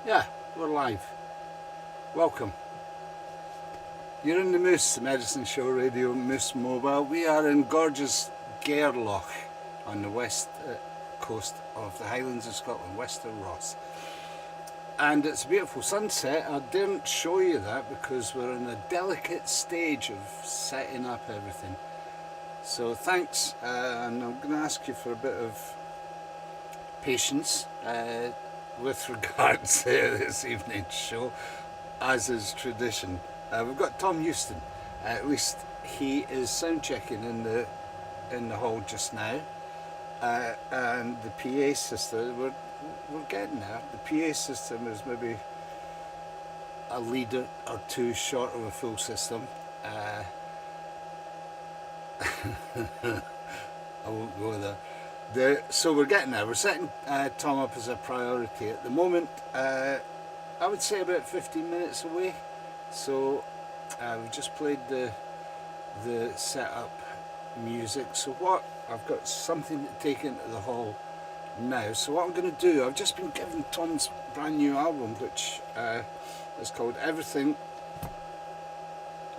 Yeah, we're live. Welcome. You're in the Moose, the Medicine Show Radio Moose Mobile. We are in gorgeous Gairloch on the west coast of the Highlands of Scotland, west of Ross. And it's a beautiful sunset. I didn't show you that because we're in a delicate stage of setting up everything. So thanks, and I'm going to ask you for a bit of patience with regards to this evening's show, as is tradition. We've got Tom Houston. At least he is sound checking in the hall just now, and the PA system. We're getting there. The PA system is maybe a lead or two short of a full system. I won't go there. So we're getting there. We're setting Tom up as a priority at the moment. I would say about 15 minutes away. So we've just played the setup music. So what I've got something to take into the hall now. So what I'm going to do, I've just been given Tom's brand new album, which is called Everything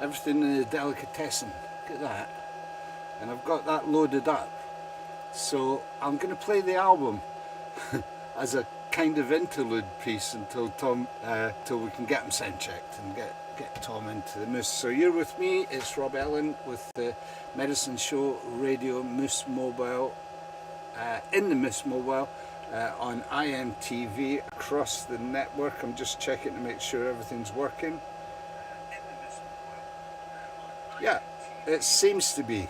in the Delicatessen. Look at that. And I've got that loaded up. So I'm going to play the album as a kind of interlude piece until till we can get him sound checked and get Tom into the Moose. So you're with me, it's Rob Ellen with the Medicine Show Radio Moose Mobile, in the Moose Mobile, on iMTV across the network. I'm just checking to make sure everything's working. Yeah, it seems to be.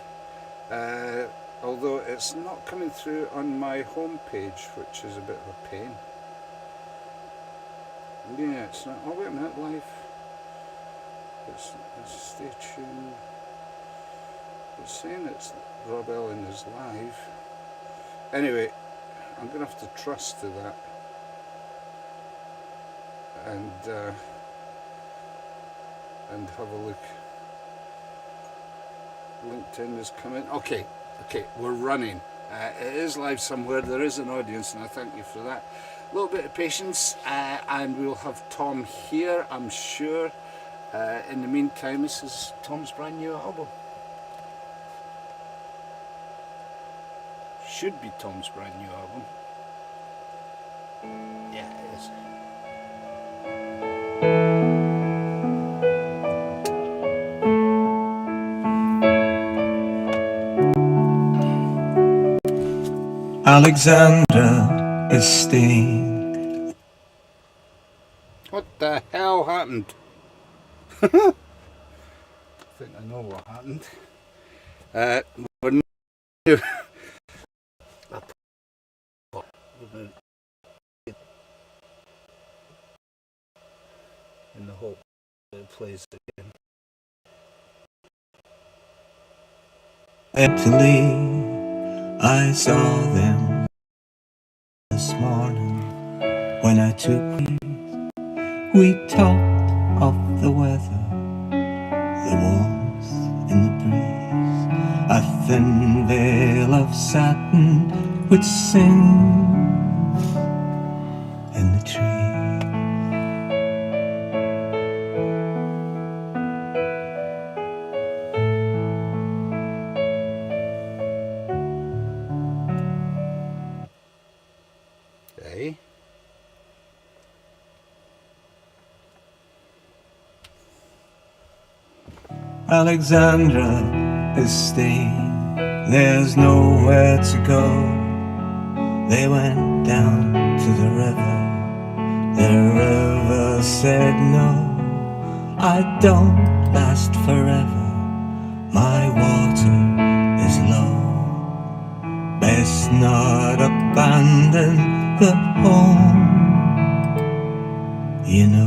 Although it's not coming through on my home page, which is a bit of a pain. Yeah, it's not. Oh, wait a minute, live. Let's stay tuned. It's saying it's Rob Ellen is live. Anyway, I'm going to have to trust to that. And have a look. LinkedIn is coming. Okay, we're running. It is live somewhere. There is an audience, and I thank you for that. A little bit of patience, and we'll have Tom here, I'm sure. In the meantime, this is Tom's brand new album. Should be Tom's brand new album. Yeah, it is. Alexandra is staying. What the hell happened? I think I know what happened. We're new. In the hope that it plays again. Italy, I saw them this morning when I took leave. We talked of the weather, the warmth in the breeze, a thin veil of satin which sings in the trees. Alexandra is staying, there's nowhere to go. They went down to the river, the river said no. I don't last forever, my water is low. Best not abandon the home, you know.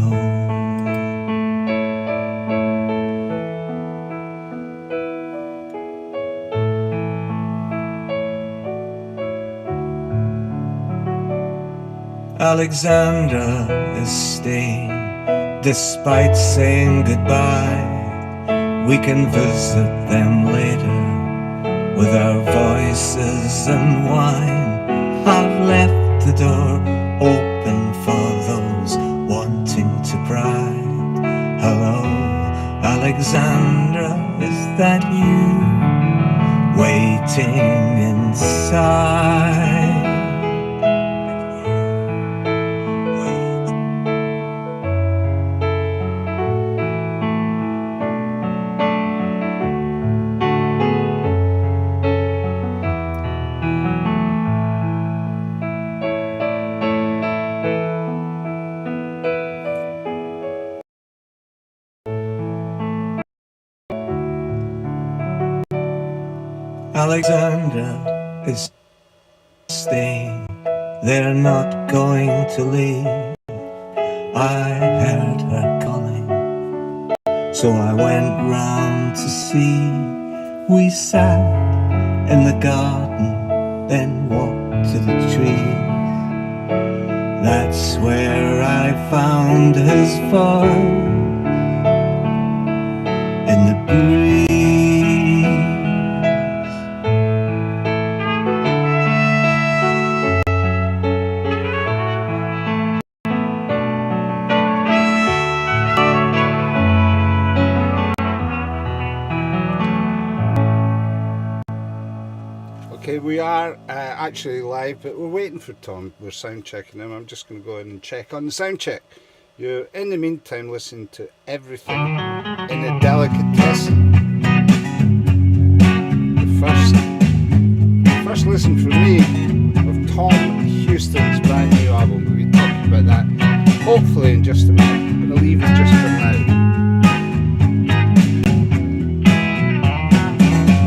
Alexandra is staying, despite saying goodbye. We can visit them later with our voices and wine. I've left the door open for those Alexandra is staying, they're not going to leave. I heard her calling, so I went round to see. We sat in the garden, then walked to the trees. That's where I found his voice, in the breeze. Okay, we are actually live, but we're waiting for Tom. We're sound checking him. I'm just going to go in and check on the sound check. You're in the meantime listening to everything in a delicatessen. The first listen for me of Tom Houston's brand new album. We'll be talking about that hopefully in just a minute. I'm going to leave it just for now.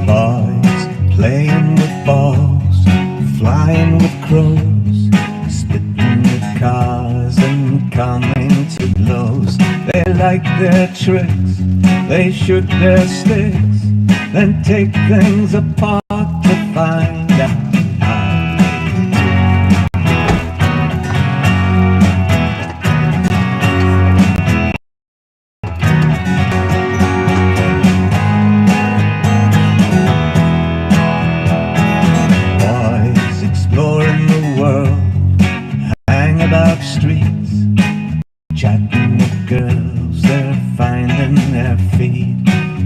Boys playing with balls, flying with crows, spitting with cars and coming to blows. They like their tricks, they shoot their sticks, then take things apart to find out. Streets, chatting with girls, they're finding their feet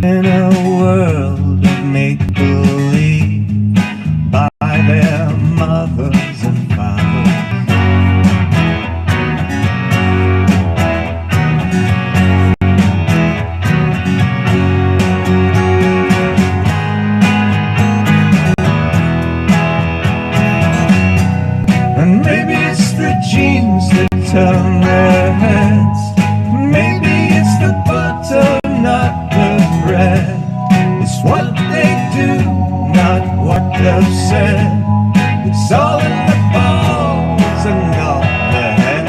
in a world of make-believe by their mothers and fathers. And maybe it's the genes that turn their heads. Maybe it's the butter, not the bread. It's what they do, not what they've said. It's all in the balls and not the head.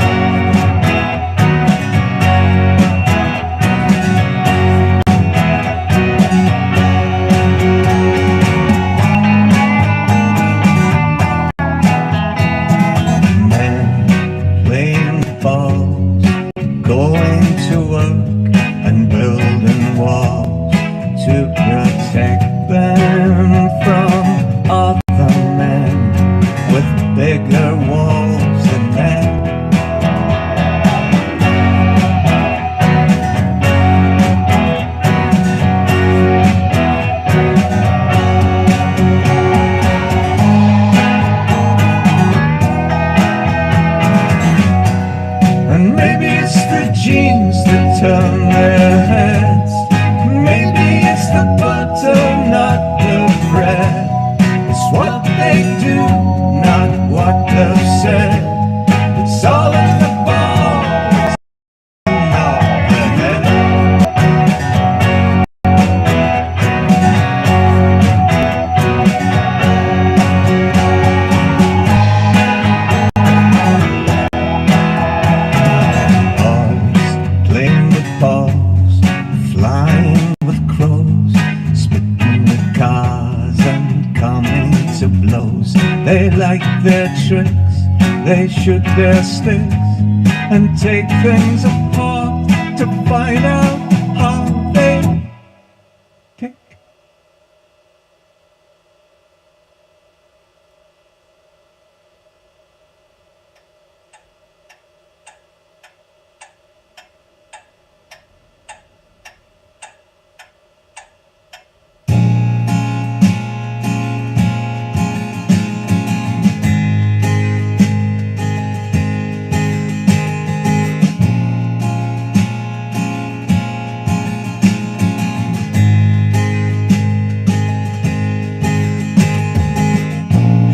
Men playing balls, going to work and building walls to protect them from other men with bigger walls than them. And maybe it's the genes that turn their heads. Maybe it's the butter, not the bread. It's what they do, not what they've said. It's all in the balls, not the head. Boys playing with balls, flying with crows, spitting with cars and coming to blows. They like their tricks, they shoot their sticks and take things apart to find out how they tick.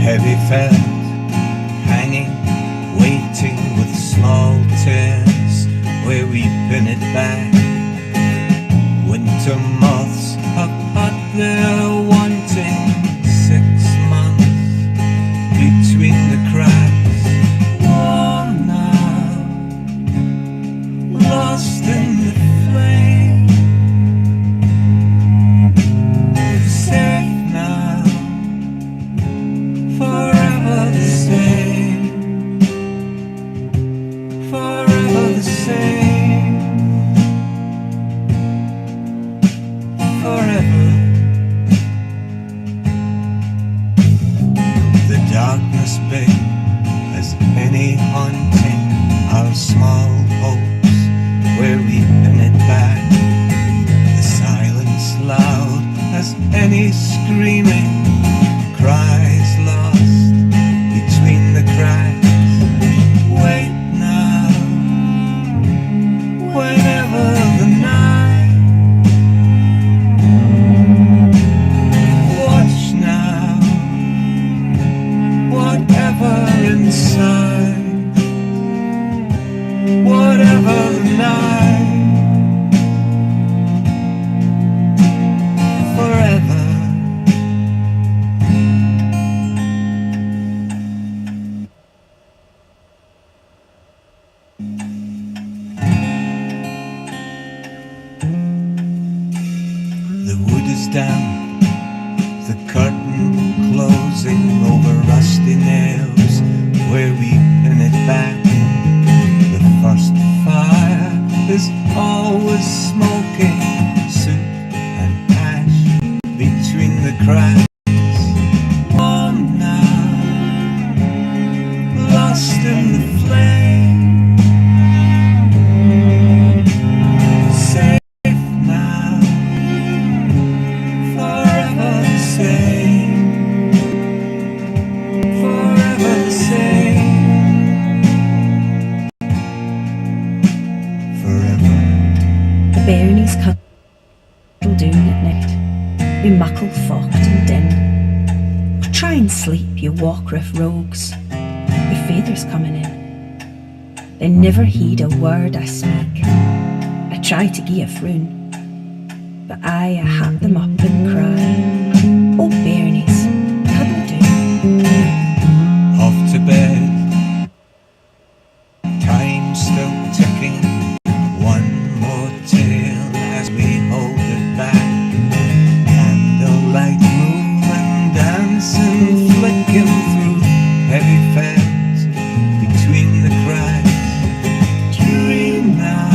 Heavy felt, hanging, waiting with small tears, where we pin it back. Winter moths have had their wanting forever the same, forever. The darkness big as any haunting, our small hopes where we pin it back. The silence loud as any screaming, cries lost between the cracks. Wait now, whenever the night. Watch now, whatever inside, whatever the night, forever. The wood is down, the curtain closing over rusty nails where we pin it back. The first fire is always smoking, soot and ash between the cracks. Warm now, lost in the flame, safe now, forever the same, forever the same, forever. The bairnies cuddle down at night, wi' muckle focht and din. Try and sleep, you walk-riff rogues, wi' feathers coming in. They never heed a word I speak. I try to gie a frown, but I hat them up and cry. Oh, bairnies, cuddle down. Off to bed, time still ticking. One more tale as we hold it back. Candlelight moving, dancing, flicking through heavy felt between the cracks. Dream now,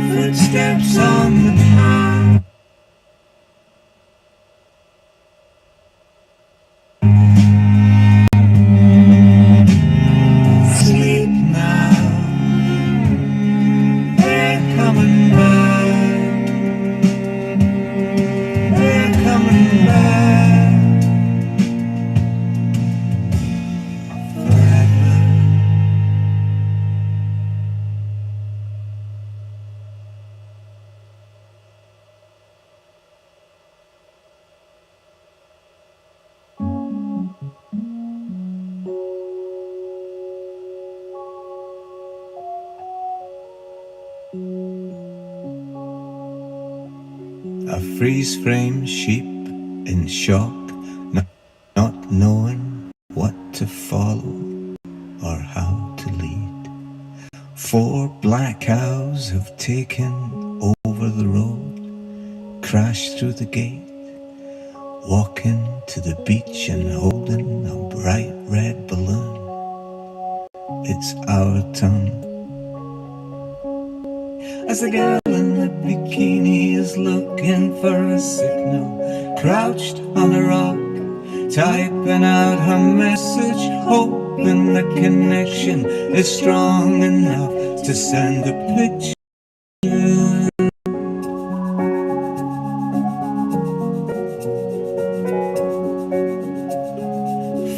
footsteps on the path. Sleep now, they're coming back, they're coming back, forever. A freeze-frame sheep in shock, not knowing what to follow or how to lead. 4 black cows have taken over the road, crashed through the gate, walking to the beach and holding a bright red balloon. It's our turn. As the girl in the bikini is looking for a signal, crouched on a rock, typing out her message, hoping the connection is strong enough to send a picture.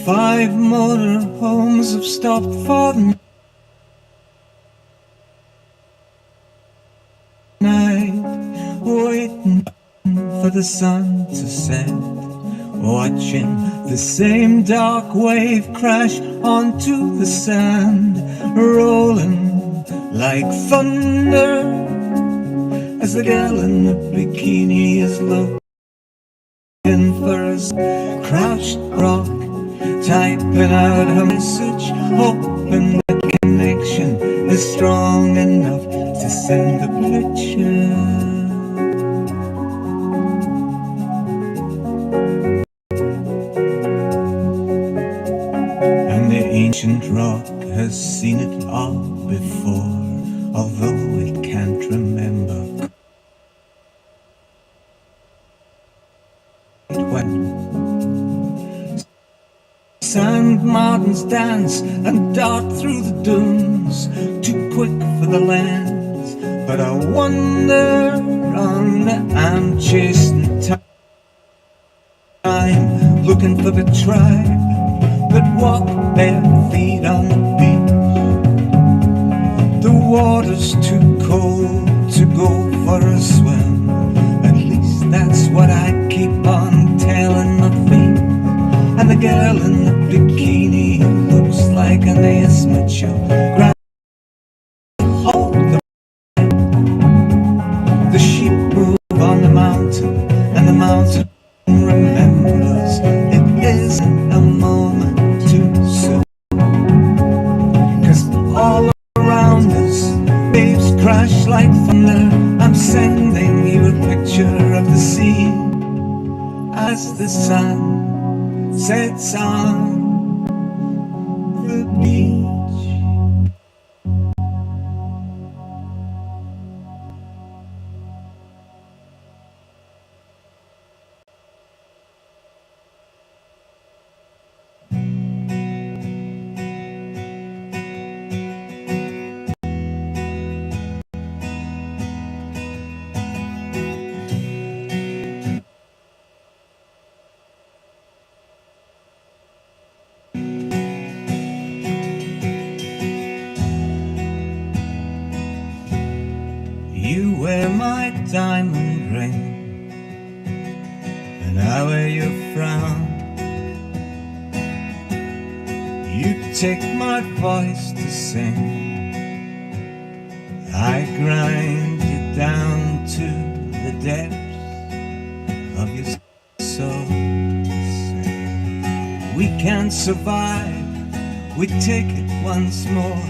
5 motorhomes have stopped for the night, waiting for the sun to set, watching the same dark wave crash onto the sand, rolling like thunder, as the girl in the bikini is looking for us, crouched rock, typing out her message, hoping the connection is strong enough to send a picture. And the ancient rock has seen seen it all before, although it can't remember when sand martins dance and dart through the dunes, too quick for the lands. But I wander on, I'm chasing time, looking for the tribe that walk bare feet on the beach. The water's too cold to go for a swim, at least that's what I keep on telling my feet. And the girl in the bikini looks like an ace macho. Grab hold the sheep move on the mountain, and the mountain remembers it isn't a moment too soon. 'Cause all around us waves crash like thunder. I'm sending you a picture of the sea as the sun sets on the beach. You wear my diamond ring, and I wear your frown. You take my voice to sing, I grind you down to the depths of your soul. We can't survive, we take it once more,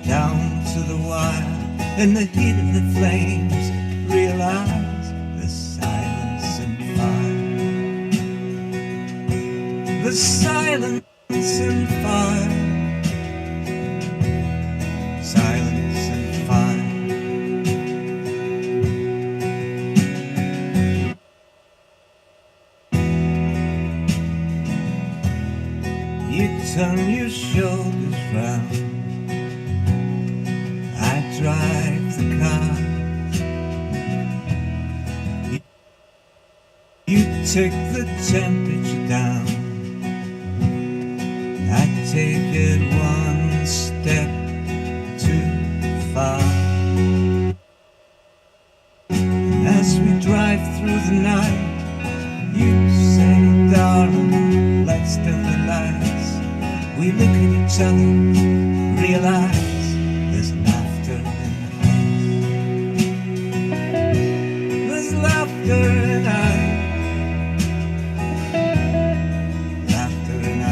down to the wire. In the heat of the flames, realize the silence and fire. The silence and fire. Silence and fire. You turn your shoulders round, drive the car. You take the temperature down, I take it one step too far. And as we drive through the night, you say, darling, let's dim the lights. We look at each other, realize there's laughter in the eyes. Laughter and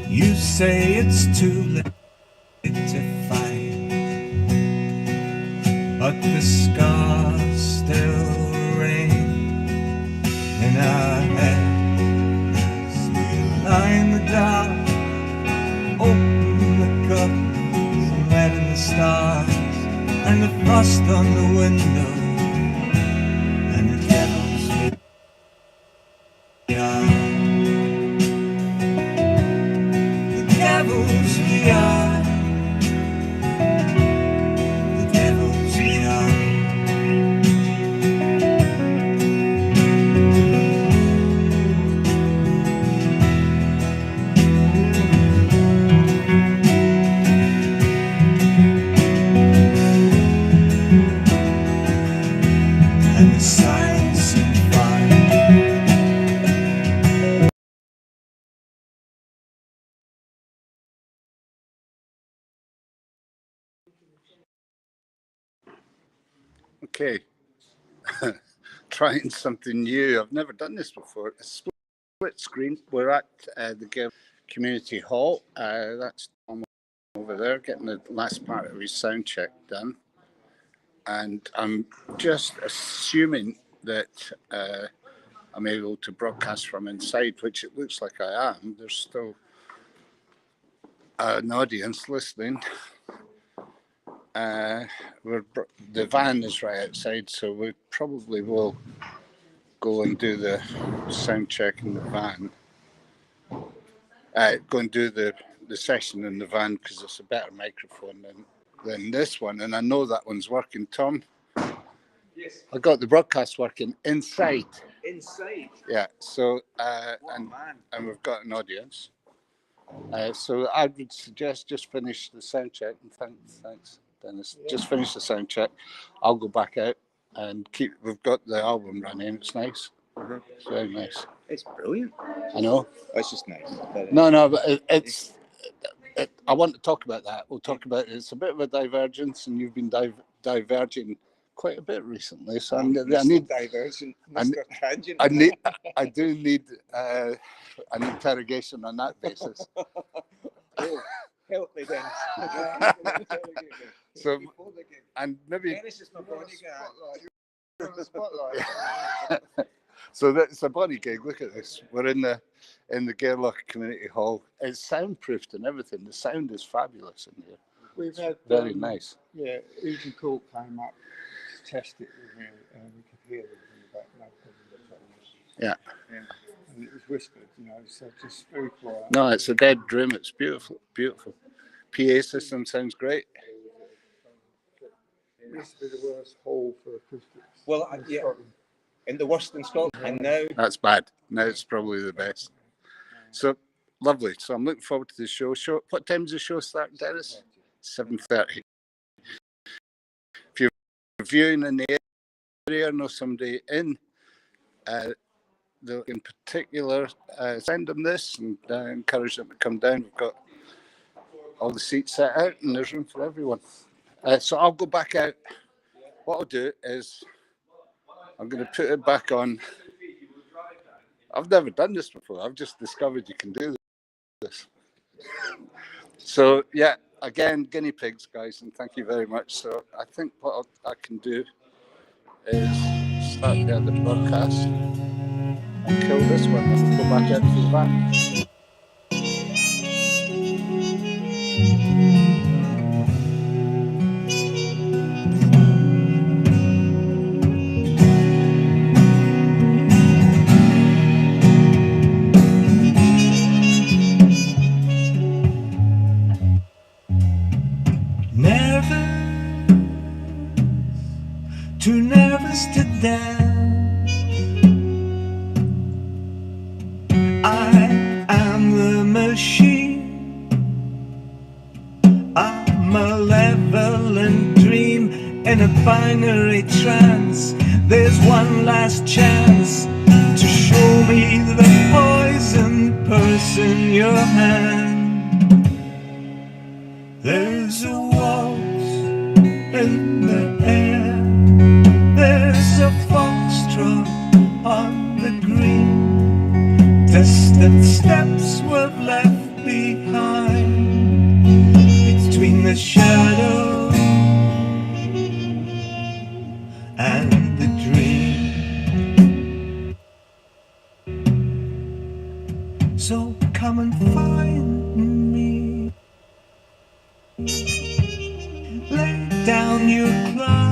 You say it's too late to fight, but the scars still rain in our head as we lie in the dark. Open the curtains and let in the stars and the frost on the window and the devil's we are. The devils we are. The devils we are. Okay. Trying something new. I've never done this before. A split screen. We're at the Gairloch Community Hall. That's Tom over there getting the last part of his sound check done. And I'm just assuming that I'm able to broadcast from inside, which it looks like I am. There's still an audience listening. The van is right outside, so we probably will go and do the sound check in the van. Go and do the session in the van because it's a better microphone than this one, and I know that one's working. Tom? Yes. I got the broadcast working inside. Inside? Yeah, so, and we've got an audience. So I would suggest just finish the sound check, and thanks, Dennis. Yeah. Just finish the sound check. I'll go back out and we've got the album running. It's nice. Mm-hmm. It's very nice. It's brilliant. I know. It's just nice. No, but it's I want to talk about that. We'll talk about it. It's a bit of a divergence, and you've been diverging quite a bit recently. So I need divergent. I do need an interrogation on that basis. Oh, help me, Dennis. So, and maybe. Dennis is my bodyguard. So that's a body gig. Look at this. We're in the Gairloch Community Hall. It's soundproofed and everything. The sound is fabulous in here. We've had very nice. Yeah, MaColl came up to test it with me, and we could hear them in the back. No problem. Yeah. And it was whispered, so just very quiet. No, it's a dead drum. It's beautiful, beautiful. PA system sounds great. It used to be the worst hall for acoustics. Well, in the worst in Scotland, and now that's bad. Now it's probably the best. So lovely. So I'm looking forward to the show. What time does the show start, Dennis? 7:30. If you're viewing in the area, know somebody in particular, send them this and encourage them to come down. We've got all the seats set out and there's room for everyone. So I'll go back out. What I'll do is I'm going to put it back on. I've never done this before. I've just discovered you can do this. So, yeah, again, guinea pigs, guys, and thank you very much. So I think what I can do is start the other broadcast and kill this one and we'll go back out to the back. Too nervous to dance. I am the machine. A malevolent dream in a binary trance. There's one last chance to show me the poison purse in your hand. There's a waltz in the air. There's a foxtrot on the green. Distant steps were left behind between the shadow and the dream. So come and find me. Lay down your cloud.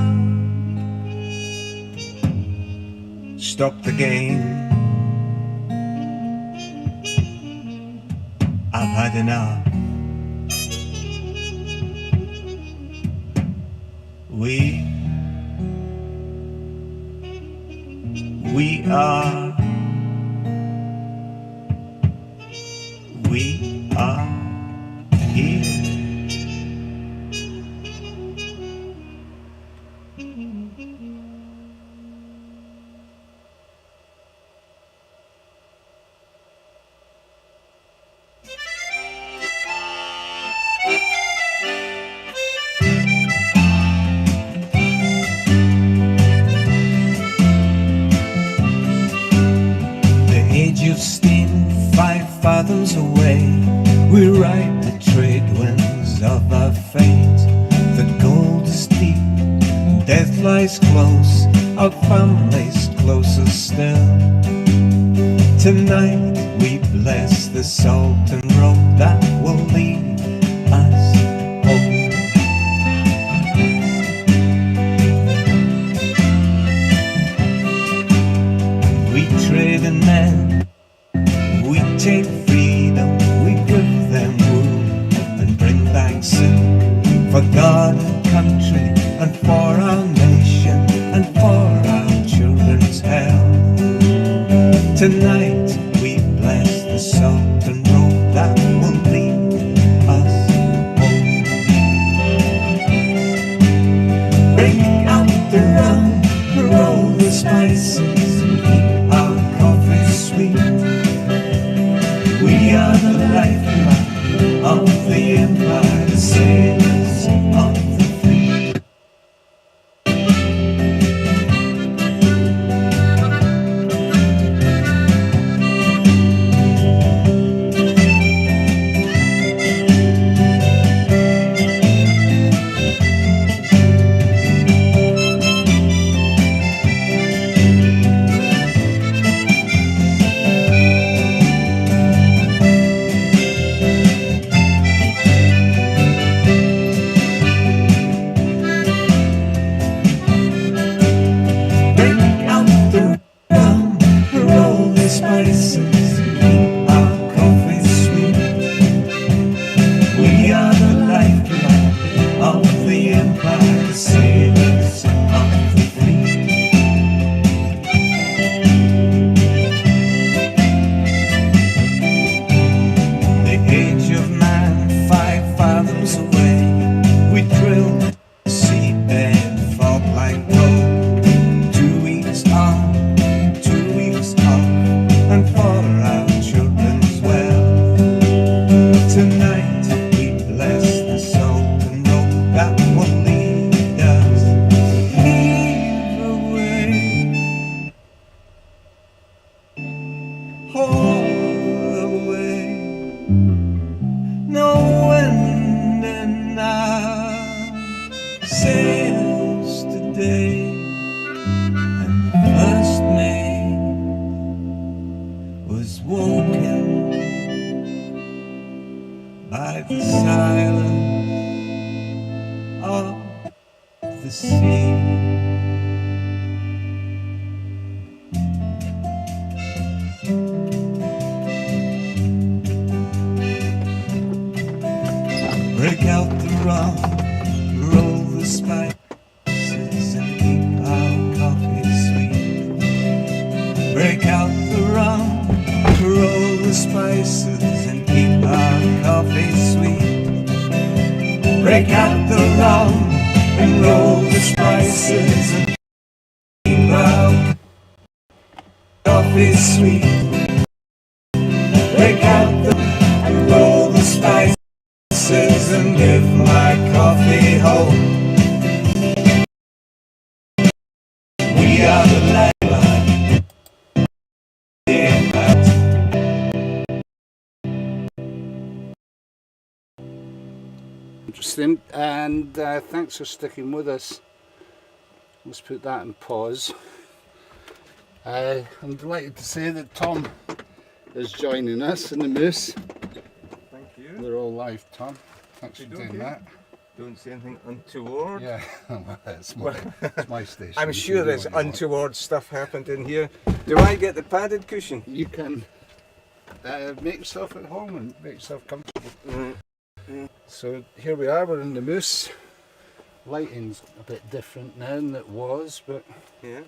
Stop the game. I've had enough. We are here. fathoms away, we ride the trade winds of our fate. The gold is deep, death lies close, our family's closer still. Tonight we bless the Sultan road that will lead us home. We trade in men, we take freedom, we give them wool and bring back silk for God and country and for our nation and for our children's health. Tonight we bless the Sultan road that will lead us home. Break out the rum, roll the spices and keep our coffee sweet. We are the lifeblood of the empire, the sailors of the fleet. Break out the rum, roll the spices and keep our coffee sweet. Break out the rum, roll the spices and keep our coffee sweet. Break out the rum and roll the spices and keep our coffee sweet. Break out the and roll the spices and give my coffee home. We are the lifeblood. Interesting, and thanks for sticking with us. Let's put that in pause. I'm delighted to say that Tom is joining us in the Moose. Thank you. We're all live, Tom. Thanks for doing that. Don't say anything untoward. Yeah, it's my station. I'm You sure can do there's what you want. untoward stuff happened in here. Do I get the padded cushion? You can make yourself at home and make yourself comfortable. So here we are, we're in the Moose. Lighting's a bit different now than it was, but Yeah.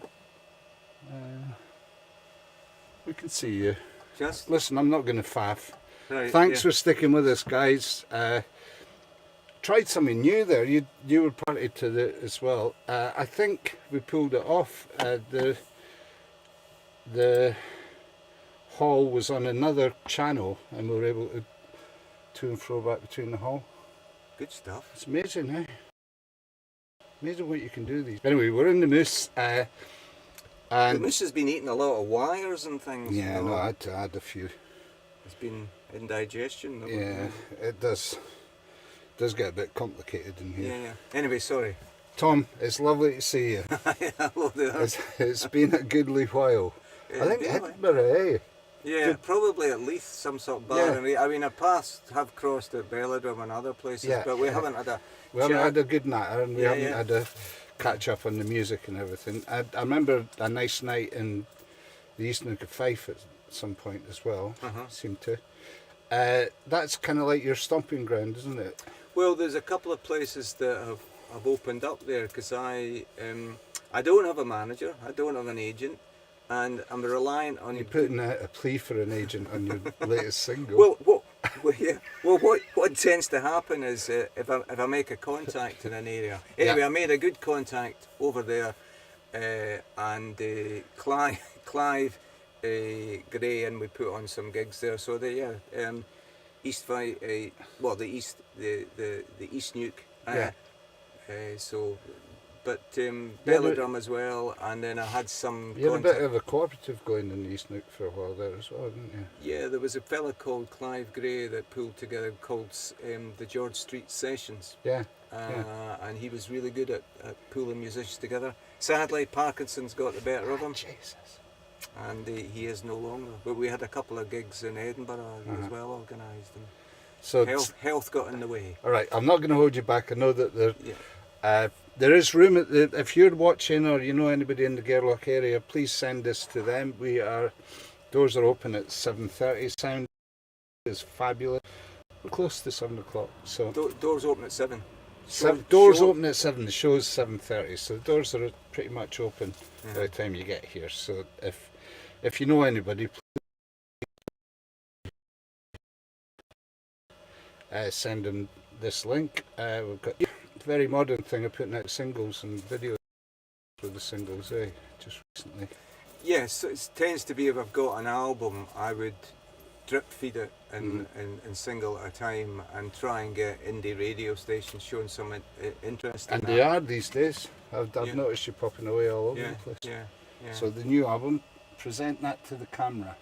we can see you. Just Listen, I'm not going to faff. right. Thanks yeah. for sticking with us, guys. Tried something new there. You were party to it as well. I think we pulled it off. The hall was on another channel, and we were able to and fro back between the hall. Good stuff. It's amazing, eh? Amazing what you can do these. Anyway, we're in the Moose, The and moose has been eating a lot of wires and things. yeah, you no, know. I had to add a few. It's been indigestion. That Yeah, it does get a bit complicated in here. Yeah. Anyway, sorry. Tom, it's lovely to see you. Hello there. It's been a goodly while. I think Been a while. Edinburgh, eh? Yeah, probably at least some sort of bar. Yeah. I mean, our paths have crossed at Belladrum and other places, Yeah, but we yeah. haven't had a We haven't chat. had a good natter and we Yeah, haven't yeah. had a catch up on the music and everything. I remember a nice night in the East Nook of Fife at some point as well, seemed to. That's kind of like your stomping ground, isn't it? Well, there's a couple of places that have opened up there because I don't have a manager, I don't have an agent, and I'm reliant on You're putting out a plea for an agent on your latest single. What tends to happen is if I make a contact in an area. Anyway, Yeah. I made a good contact over there, and Clive Gray, and we put on some gigs there. So East Fife, the East Nuke. So. But Belladrum as well, and then I had some You had a contact. bit of a cooperative going in the East Nook for a while there as well, didn't you? Yeah, there was a fella called Clive Gray that pulled together called the George Street Sessions. Yeah. And he was really good at pulling musicians together. Sadly, Parkinson's got the better of him, Jesus. and he is no longer. But we had a couple of gigs in Edinburgh as well organised, and So health got in the way. all right, I'm not going to hold you back. I know that Yeah. there is room at the, if you're watching or you know anybody in the Gairloch area, please send this to them. Doors are open at 7:30. Sound is fabulous. We're close to 7 o'clock. So Doors open at 7. doors open at 7. The show's 7:30. So the doors are pretty much open by the time you get here. So if you know anybody, please send them this link. We've got a very modern thing of putting out singles and videos with the singles, just recently. Yes, it tends to be if I've got an album, I would drip feed it in single at a time and try and get indie radio stations showing some interest in And that. they are these days. I've Yeah. noticed you popping away all over Yeah, the place. yeah. So the new album, present that to the camera.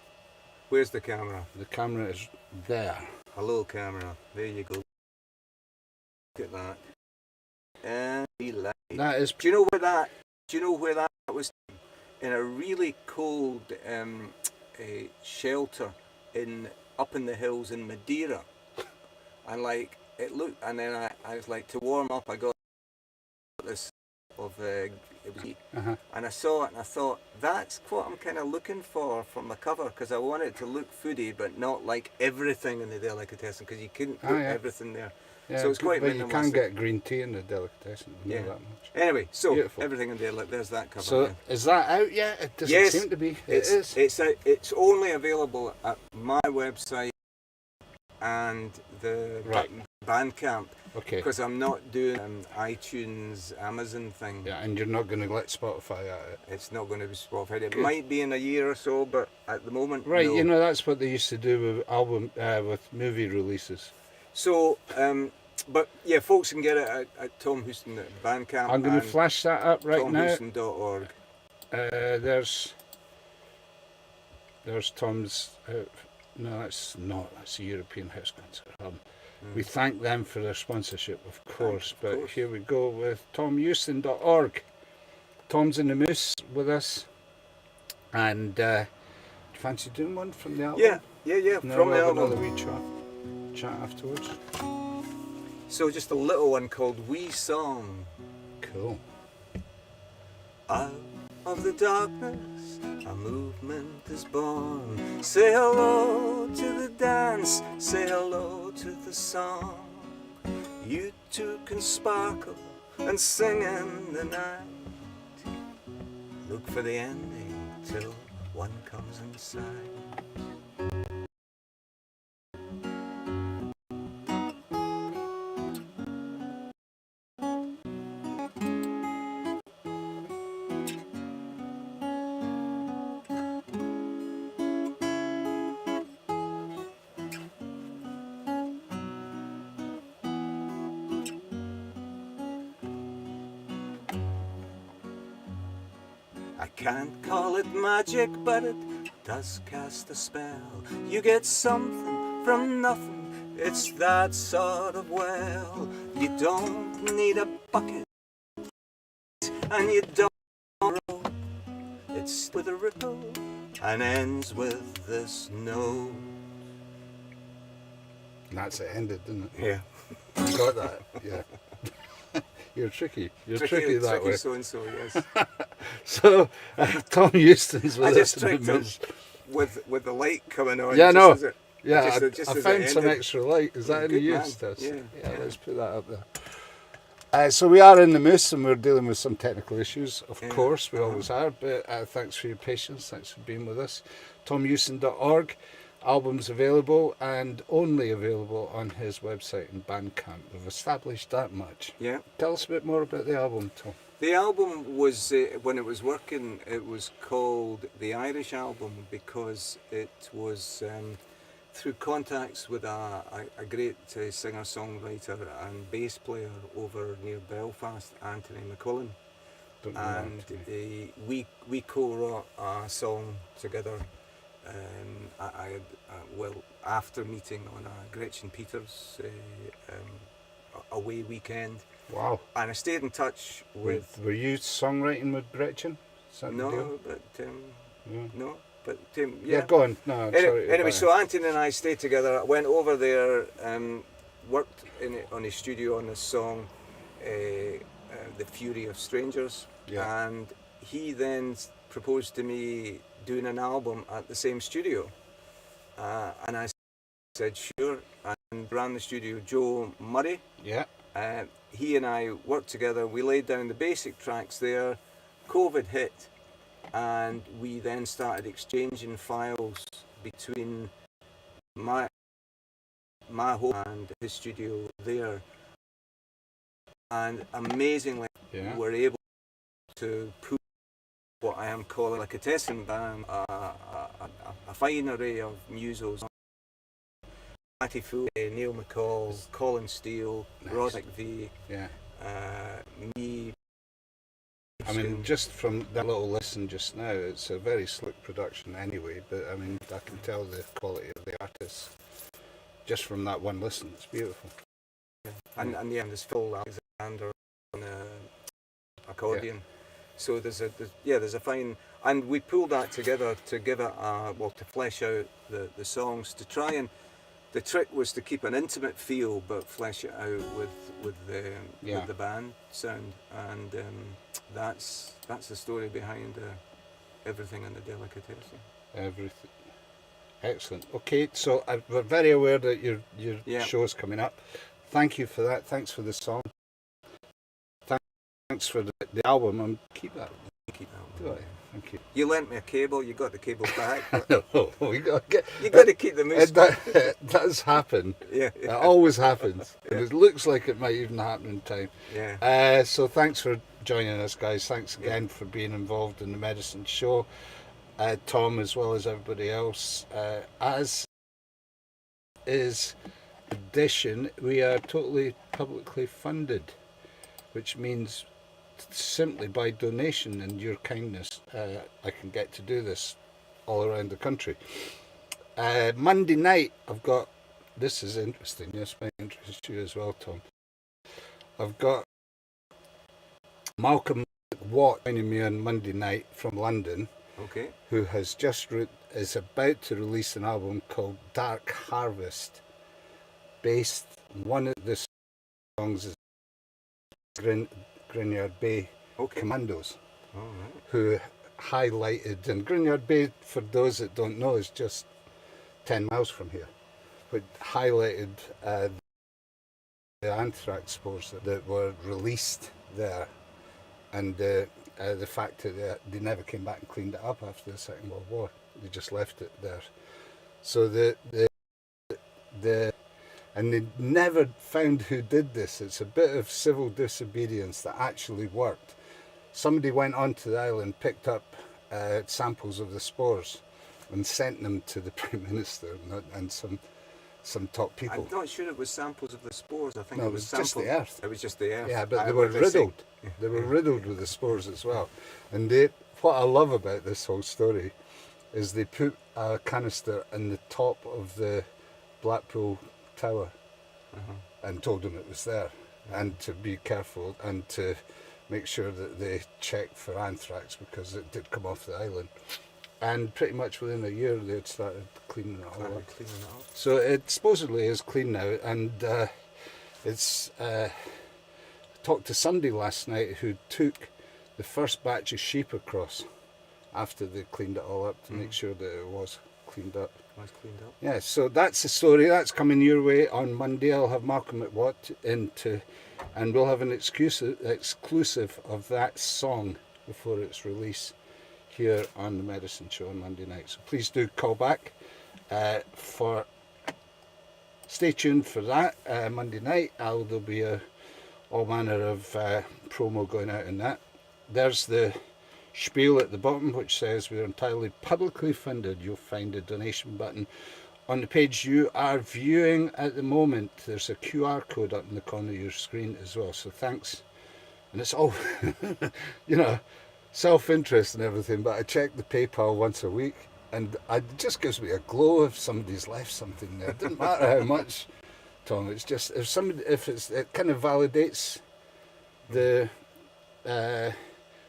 Where's the camera? The camera is there. Hello, camera. There you go. Look at that. And we like. That is. Do you know where that was? In a really cold shelter up in the hills in Madeira, and like it looked. And then I was like, to warm up, I got this of it was, and I saw it and I thought that's what I'm kind of looking for from the cover, because I want it to look foodie but not like everything in the delicatessen, because you couldn't put everything there. Yeah, So it's quite but you minimalistic. can get green tea in the delicatessen. I know Yeah. that much. Anyway, so Beautiful. everything in there, there's that cover. So there. is that out yet? It doesn't Yes, seem to be. It is. It's only available at my website and the Right. Bandcamp, Okay. because I'm not doing iTunes, Amazon thing. Yeah, and you're not going to let Spotify at it. It's not going to be Spotify. It Good. might be in a year or so, but at the moment, Right. no. You know that's what they used to do with movie releases. So, but yeah, folks can get it at Tom Houston at Bandcamp. I'm going to and flash that up right now. TomHouston.org. There's Tom's. No, that's not. That's the European House Concert Hub. We thank them for their sponsorship, of course. But course. here we go with TomHouston.org. Tom's in the Moose with us, and do you fancy doing one from the album? Yeah, No, from we'll the have album. another wee chat afterwards. So just a little one called Wee Song. Cool. Out of the darkness, a movement is born. Say hello to the dance, say hello to the song. You two can sparkle and sing in the night. Look for the ending till one comes inside. I can't call it magic, but it does cast a spell. You get something from nothing. It's that sort of well. You don't need a bucket, and you don't roll. It's with a ripple and ends with this note. And that's it ended, didn't it? Yeah. You got that? Yeah. You're tricky. You're tricky that tricky way. So and so, yes. So, Tom Euston's with I us just in the tricked him midst. with the light coming on. Yeah, just no. as it- Yeah, just I as it found some ended. extra light. Is that any Good man. use to us? Yeah. Let's put that up there. So we are in the Moose and we're dealing with some technical issues, of course, we always are, but thanks for your patience, thanks for being with us. TomEuston.org, albums available and only available on his website in Bandcamp. We've established that much. Yeah. Tell us a bit more about the album, Tom. The album was, when it was working, it was called the Irish Album because it was through contacts with a great singer-songwriter and bass player over near Belfast, Anthony McCullin. Don't know And Anthony. we co-wrote a song together. I had, after meeting on a Gretchen Peters away weekend. Wow. And I stayed in touch with. Were you songwriting with Gretchen? Is that the deal? No, but Yeah. no, but Yeah, go on. No, I'm sorry. Anyway, so Anthony and I stayed together. I went over there, worked on his studio on this song, "The Fury of Strangers," Yeah. and he then proposed to me doing an album at the same studio, and I said sure, and ran the studio. Joe Murray. Yeah. He and I worked together. We laid down the basic tracks there. COVID hit, and we then started exchanging files between my home and his studio there. And amazingly, Yeah. we were able to put what I am calling a Delicatessen band, a fine array of musos. Matty Fool, Neill MaColl, Colin Steele, Nice. Roddick V, Yeah. me. I mean, just from that little listen just now, it's a very slick production anyway, but I mean, I can tell the quality of the artists just from that one listen. It's beautiful. And yeah, there's Phil Alexander on accordion. So there's a fine, and we pulled that together to give it to flesh out the songs, to try and. The trick was to keep an intimate feel, but flesh it out with the band sound, and that's the story behind everything in the Delicatessen. Everything. Excellent. Okay, so we're very aware that your show's coming up. Thank you for that. Thanks for the song. Thanks for the album. And keep that. Keep that Do one. I? Thank you. You lent me a cable. You got the cable back. No, we got to get. You got to keep the moose. It does happen. Yeah. It always happens. And it looks like it might even happen in time. Yeah. So thanks for joining us, guys. Thanks again for being involved in the Medicine Show. Tom, as well as everybody else. As is Edition, we are totally publicly funded, which means simply by donation and your kindness, I can get to do this all around the country. Monday night, I've got, this is interesting, this might interest you as well, Tom. I've got Malcolm Watt joining me on Monday night from London, Okay. who has is about to release an album called Dark Harvest, based on one of the songs is Grignard Bay Commandos, who highlighted, and Grignard Bay, for those that don't know, is just 10 miles from here, but highlighted the anthrax spores that were released there, and the fact that they never came back and cleaned it up after the Second World War. They just left it there. So and they never found who did this. It's a bit of civil disobedience that actually worked. Somebody went onto the island, picked up samples of the spores and sent them to the Prime Minister and some top people. I'm not sure it was samples of the spores. I think No, it was just the earth. It was just the earth. Yeah, but they were riddled. They were riddled with the spores as well. And what I love about this whole story is they put a canister in the top of the Blackpool Tower and told them it was there, and to be careful and to make sure that they checked for anthrax because it did come off the island. And pretty much within a year they had started cleaning it all up. So it supposedly is clean now, and it's talked to somebody last night who took the first batch of sheep across after they cleaned it all up to make sure that it was cleaned up. Yeah, so that's the story. That's coming your way on Monday. I'll have Malcolm at Watt into, and we'll have an exclusive of that song before its release here on the Medicine Show on Monday night. So please do call back for. Stay tuned for that Monday night. There'll be all manner of promo going out in that. There's the spiel at the bottom which says we're entirely publicly funded. You'll find a donation button on the page you are viewing at the moment. There's a QR code up in the corner of your screen as well, so thanks. And it's all you know, self-interest and everything, but I check the PayPal once a week and it just gives me a glow if somebody's left something there. It doesn't matter how much, Tom, it's just if it kind of validates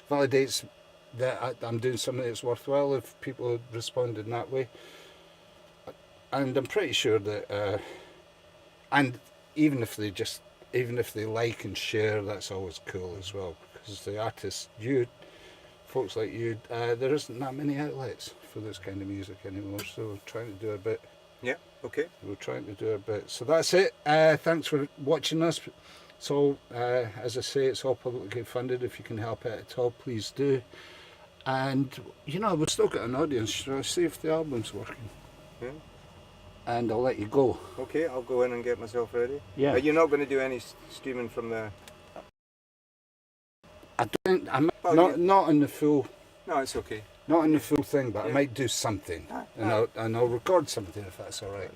validates that I'm doing something that's worthwhile if people respond in that way. And I'm pretty sure that and even if they like and share, that's always cool as well, because the artists, folks like you, there isn't that many outlets for this kind of music anymore, so we're trying to do a bit. Yeah, okay. We're trying to do a bit. So that's it. Thanks for watching us. So, as I say, it's all publicly funded. If you can help out at all, please do. And, you know, we've still got an audience. Shall I see if the album's working? Yeah. And I'll let you go. Okay, I'll go in and get myself ready. Yeah. Are you not going to do any streaming from the... Not in the full... No, it's okay. Not in the full thing, but Yeah. I might do something. And I'll record something if that's all right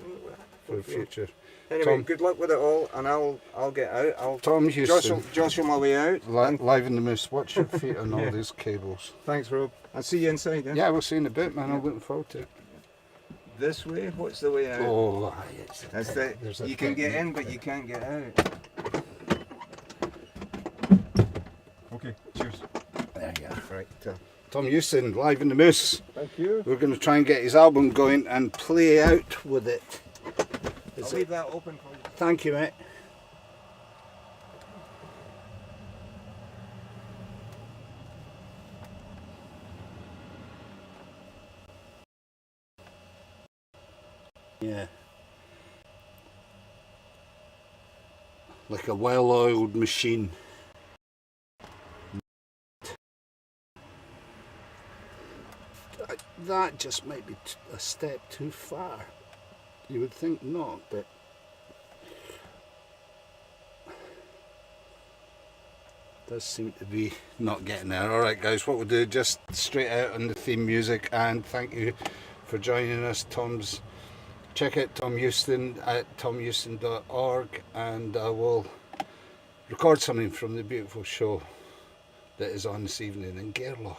for the future. Anyway, Tom, good luck with it all, and I'll get out. Tom Houston, jostle my way out. live in the moose. Watch your feet on all these cables. Thanks, Rob. I'll see you inside then. Yeah, we'll see you in a bit, man. I'm looking forward to it. This way? What's the way out? Oh, That's the, you can get in, but you can't get out. Okay, cheers. There you are. Right. Tom Houston, live in the moose. Thank you. We're going to try and get his album going and play out with it. I'll leave that open for you. Thank you, mate. Yeah. Like a well-oiled machine. That just might be a step too far. You would think not, but does seem to be not getting there. Alright guys, what we'll do, just straight out on the theme music, and thank you for joining us. Check out Tom Houston at tomhouston.org, and we'll record something from the beautiful show that is on this evening in Gairloch.